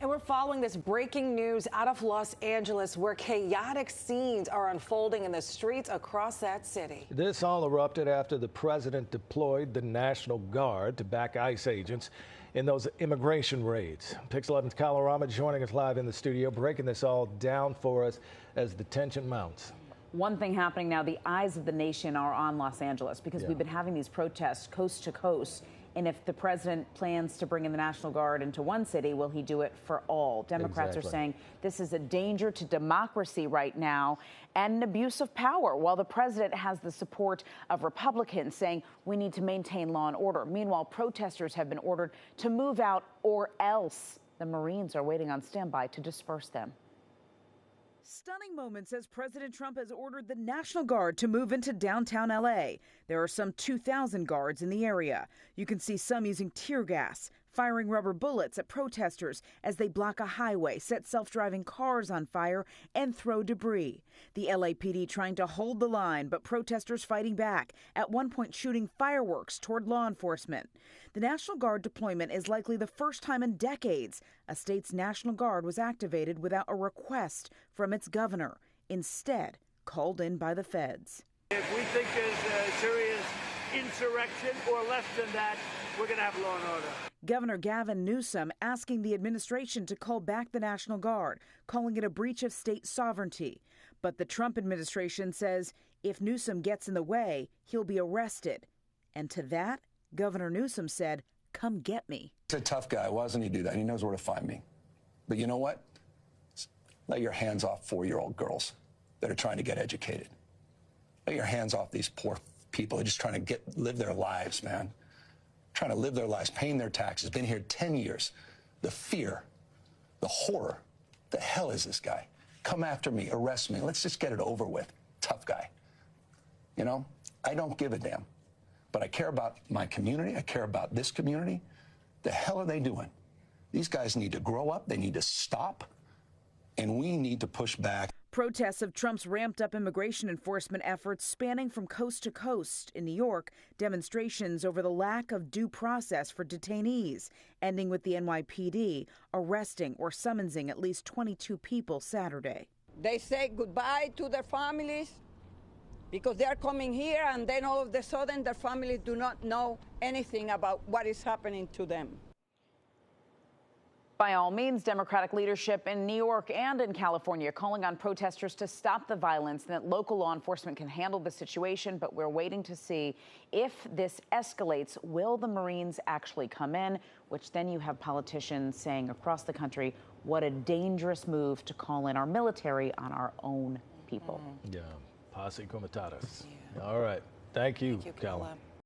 And we're following this breaking news out of Los Angeles, where chaotic scenes are unfolding in the streets across that city. This all erupted after the president deployed the National Guard to back ICE agents in those immigration raids. Pix 11's Kyle Rama joining us live in the studio, breaking this all down for us as the tension mounts. One thing happening now, the eyes of the nation are on Los Angeles because we've been having these protests coast to coast. And if the president plans to bring in the National Guard into one city, will he do it for all? Democrats are saying this is a danger to democracy right now and an abuse of power, while the president has the support of Republicans saying we need to maintain law and order. Meanwhile, protesters have been ordered to move out or else. The Marines are waiting on standby to disperse them. Stunning moments as President Trump has ordered the National Guard to move into downtown L.A. There are some 2,000 guards in the area. You can see some using tear gas, firing rubber bullets at protesters as they block a highway, set self-driving cars on fire, and throw debris. The LAPD trying to hold the line, but protesters fighting back, at one point shooting fireworks toward law enforcement. The National Guard deployment is likely the first time in decades a state's National Guard was activated without a request from its governor, instead called in by the feds. If we think there's a serious insurrection or less than that, we're going to have law and order. Governor Gavin Newsom asking the administration to call back the National Guard, calling it a breach of state sovereignty. But the Trump administration says if Newsom gets in the way, he'll be arrested. And to that, Governor Newsom said, "Come get me." He's a tough guy. Why doesn't he do that? He knows where to find me. But you know what? Let your hands off 4-year-old girls that are trying to get educated. Let your hands off these poor people who are just trying to live their lives, man. Trying to live their lives, paying their taxes, been here 10 years. The fear, the horror. The hell is this guy? Come after me, arrest me. Let's just get it over with. Tough guy. You know, I don't give a damn. But I care about my community. I care about this community. The hell are they doing? These guys need to grow up. They need to stop. And we need to push back. Protests of Trump's ramped up immigration enforcement efforts spanning from coast to coast. In New York, demonstrations over the lack of due process for detainees, ending with the NYPD arresting or summonsing at least 22 people Saturday. They say goodbye to their families because they are coming here, and then all of a sudden their families do not know anything about what is happening to them. By all means, Democratic leadership in New York and in California calling on protesters to stop the violence and that local law enforcement can handle the situation. But we're waiting to see if this escalates. Will the Marines actually come in? Which then you have politicians saying across the country, what a dangerous move to call in our military on our own people. Yeah, posse comitatus. All right. Thank you, Kyle.